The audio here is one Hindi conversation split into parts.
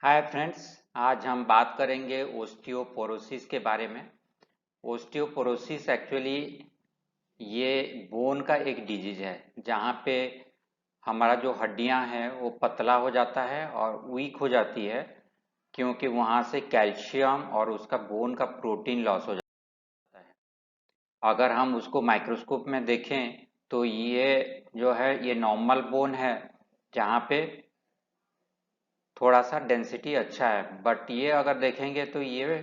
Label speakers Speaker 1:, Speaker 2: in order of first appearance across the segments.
Speaker 1: Hi friends. आज हम बात करेंगे ओस्टियोपोरोसिस के बारे में। ओस्टियोपोरोसिस एक्चुअली ये बोन का एक डिजीज है जहाँ पे हमारा जो हड्डियाँ हैं वो पतला हो जाता है और वीक हो जाती है, क्योंकि वहाँ से कैल्शियम और उसका बोन का प्रोटीन लॉस हो जाता है। अगर हम उसको माइक्रोस्कोप में देखें तो ये जो है ये नॉर्मल बोन है जहाँ पे थोड़ा सा डेंसिटी अच्छा है, बट ये अगर देखेंगे तो ये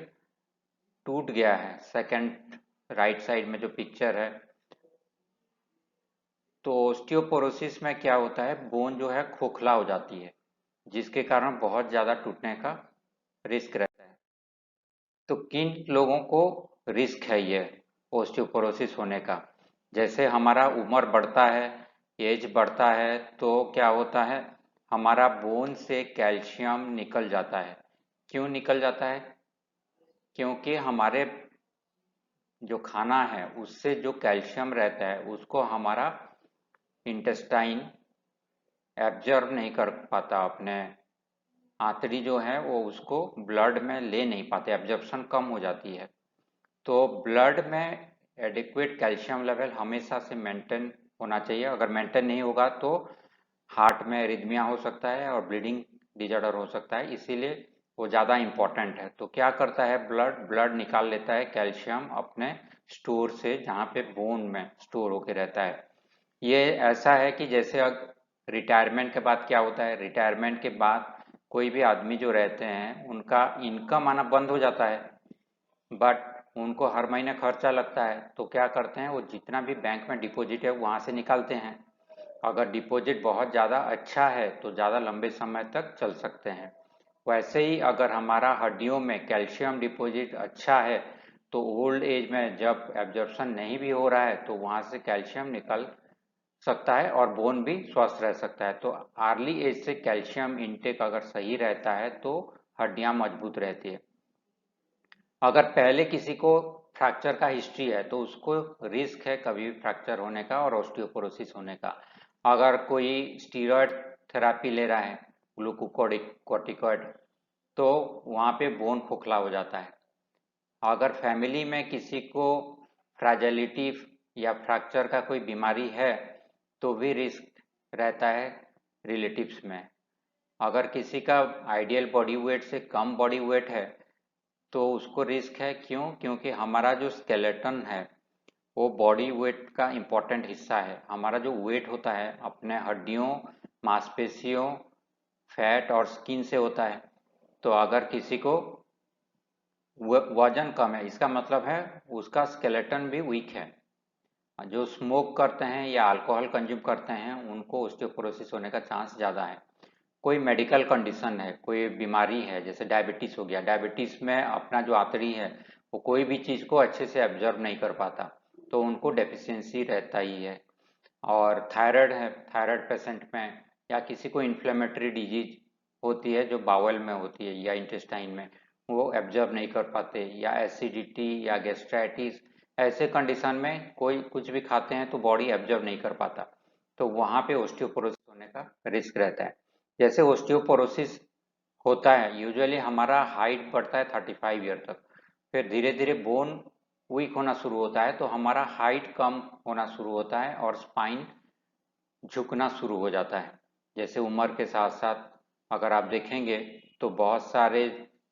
Speaker 1: टूट गया है। सेकंड राइट साइड में जो पिक्चर है, तो ओस्टियोपोरोसिस में क्या होता है, बोन जो है खोखला हो जाती है, जिसके कारण बहुत ज़्यादा टूटने का रिस्क रहता है। तो किन लोगों को रिस्क है ये ओस्टियोपोरोसिस होने का? जैसे हमारा उम्र बढ़ता है, एज बढ़ता है, तो क्या होता है, हमारा बोन से कैल्शियम निकल जाता है। क्यों निकल जाता है? क्योंकि हमारे जो खाना है उससे जो कैल्शियम रहता है उसको हमारा इंटेस्टाइन एब्जॉर्ब नहीं कर पाता। अपने आंतड़ी जो है वो उसको ब्लड में ले नहीं पाते, एब्जॉर्प्शन कम हो जाती है। तो ब्लड में एडिक्वेट कैल्शियम लेवल हमेशा से मेंटेन होना चाहिए। अगर मेंटेन नहीं होगा तो हार्ट में एरिथमिया हो सकता है और ब्लीडिंग डिजॉर्डर हो सकता है, इसीलिए वो ज़्यादा इम्पॉर्टेंट है। तो क्या करता है, ब्लड ब्लड निकाल लेता है कैल्शियम अपने स्टोर से, जहाँ पे बोन में स्टोर होके रहता है। ये ऐसा है कि जैसे अब रिटायरमेंट के बाद क्या होता है, रिटायरमेंट के बाद कोई भी आदमी जो रहते हैं उनका इनकम आना बंद हो जाता है, बट उनको हर महीने खर्चा लगता है। तो क्या करते हैं, वो जितना भी बैंक में डिपॉजिट है वहाँ से निकालते हैं। अगर डिपॉजिट बहुत ज़्यादा अच्छा है तो ज़्यादा लंबे समय तक चल सकते हैं। वैसे ही अगर हमारा हड्डियों में कैल्शियम डिपॉजिट अच्छा है तो ओल्ड एज में जब एब्जॉर्प्शन नहीं भी हो रहा है तो वहाँ से कैल्शियम निकल सकता है और बोन भी स्वस्थ रह सकता है। तो अर्ली एज से कैल्शियम इनटेक अगर सही रहता है तो हड्डियाँ मजबूत रहती है। अगर पहले किसी को फ्रैक्चर का हिस्ट्री है तो उसको रिस्क है कभी भी फ्रैक्चर होने का और ऑस्टियोपोरोसिस होने का। अगर कोई स्टीरॉयड थेरापी ले रहा है, ग्लूकोकॉर्टिकॉइड, तो वहाँ पे बोन खोखला हो जाता है। अगर फैमिली में किसी को फ्रैजिलिटी या फ्रैक्चर का कोई बीमारी है तो भी रिस्क रहता है रिलेटिव्स में। अगर किसी का आइडियल बॉडी वेट से कम बॉडी वेट है तो उसको रिस्क है। क्यों? क्योंकि हमारा जो स्केलेटन है वो बॉडी वेट का इम्पोर्टेंट हिस्सा है। हमारा जो वेट होता है अपने हड्डियों, मांसपेशियों, फैट और स्किन से होता है। तो अगर किसी को वजन कम है, इसका मतलब है उसका स्केलेटन भी वीक है। जो स्मोक करते हैं या अल्कोहल कंज्यूम करते हैं उनको ओस्टियोपोरोसिस होने का चांस ज़्यादा है। कोई मेडिकल कंडीशन है, कोई बीमारी है, जैसे डायबिटीज़ हो गया, डायबिटीज़ में अपना जो आंतड़ी है वो कोई भी चीज़ को अच्छे से एब्जॉर्ब नहीं कर पाता, तो उनको डेफिशिएंसी रहता ही है। और थायराइड है, थायराइड पेशेंट में, या किसी को इन्फ्लेमेटरी डिजीज होती है जो बावल में होती है या इंटेस्टाइन में, वो एब्जॉर्ब नहीं कर पाते, या एसिडिटी या गैस्ट्राइटिस, ऐसे कंडीशन में कोई कुछ भी खाते हैं तो बॉडी एब्जॉर्ब नहीं कर पाता, तो वहाँ पे ओस्टियोपोरोसिस होने का रिस्क रहता है। जैसे ओस्टियोपोरोसिस होता है, यूजुअली हमारा हाइट बढ़ता है 35 ईयर तक, फिर धीरे धीरे बोन वीक होना शुरू होता है, तो हमारा हाइट कम होना शुरू होता है और स्पाइन झुकना शुरू हो जाता है। जैसे उम्र के साथ साथ अगर आप देखेंगे तो बहुत सारे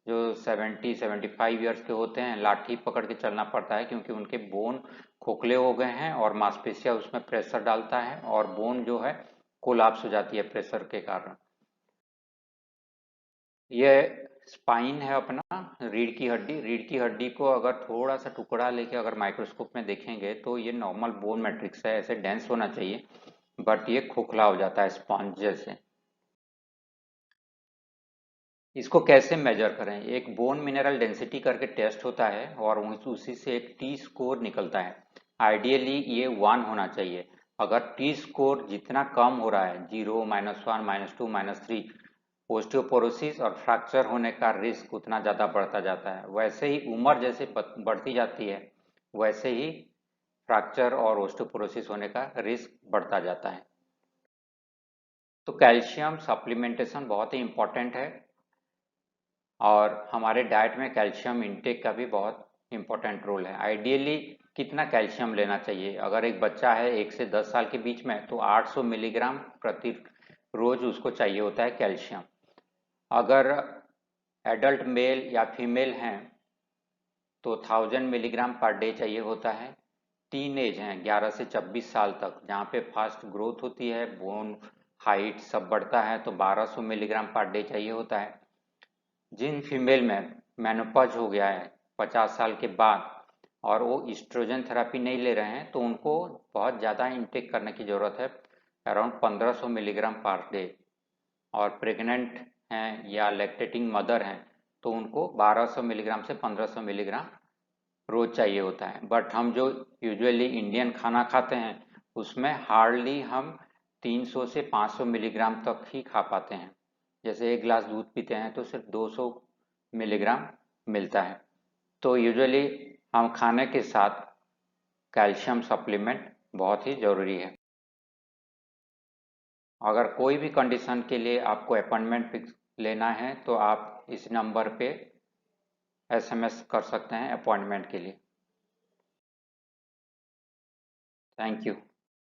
Speaker 1: जो 70-75 ईयर्स के होते हैं लाठी पकड़ के चलना पड़ता है, क्योंकि उनके बोन खोखले हो गए हैं और मांसपेशियां उसमें प्रेशर डालता है और बोन जो है कोलैप्स हो जाती है प्रेशर के कारण। ये स्पाइन है अपना, रीढ़ की हड्डी को अगर थोड़ा सा टुकड़ा लेके अगर माइक्रोस्कोप में देखेंगे तो ये नॉर्मल बोन मैट्रिक्स है, ऐसे डेंस होना चाहिए, बट ये खोखला हो जाता है स्पॉन्ज जैसे। इसको कैसे मेजर करें? एक बोन मिनरल डेंसिटी करके टेस्ट होता है और उसी से एक टी स्कोर निकलता है। आइडियली ये 1 होना चाहिए। अगर टी स्कोर जितना कम हो रहा है, 0, -1, -2, -3, ओस्टियोपोरोसिस और फ्रैक्चर होने का रिस्क उतना ज़्यादा बढ़ता जाता है। वैसे ही उम्र जैसे बढ़ती जाती है वैसे ही फ्रैक्चर और ओस्टियोपोरोसिस होने का रिस्क बढ़ता जाता है। तो कैल्शियम सप्लीमेंटेशन बहुत ही इम्पोर्टेंट है। और हमारे डाइट में कैल्शियम इंटेक का भी बहुत इम्पोर्टेंट रोल है। आइडियली कितना कैल्शियम लेना चाहिए? अगर एक बच्चा है 1 से 10 साल के बीच में, तो 800 मिलीग्राम प्रति रोज उसको चाहिए होता है कैल्शियम। अगर एडल्ट मेल या फीमेल हैं तो 1000 मिलीग्राम पर डे चाहिए होता है। टीन एज हैं 11 से 26 साल तक, जहाँ पे फास्ट ग्रोथ होती है, बोन हाइट सब बढ़ता है, तो 1200 मिलीग्राम पर डे चाहिए होता है। जिन फीमेल में मेनोपॉज हो गया है 50 साल के बाद और वो ईस्ट्रोजन थेरेपी नहीं ले रहे हैं, तो उनको बहुत ज़्यादा इंटेक करने की ज़रूरत है, अराउंड 1500 मिलीग्राम पर डे। और प्रेग्नेंट हैं या लैक्टेटिंग मदर हैं तो उनको 1200 मिलीग्राम से 1500 मिलीग्राम रोज चाहिए होता है। बट हम जो यूजुअली इंडियन खाना खाते हैं उसमें हार्डली हम 300 से 500 मिलीग्राम तक ही खा पाते हैं। जैसे एक गिलास दूध पीते हैं तो सिर्फ 200 मिलीग्राम मिलता है। तो यूजुअली हम खाने के साथ कैल्शियम सप्लीमेंट बहुत ही ज़रूरी है। अगर कोई भी कंडीशन के लिए आपको अपॉइंटमेंट फिक्स लेना है तो आप इस नंबर पे एसएमएस कर सकते हैं अपॉइंटमेंट के लिए। Thank you.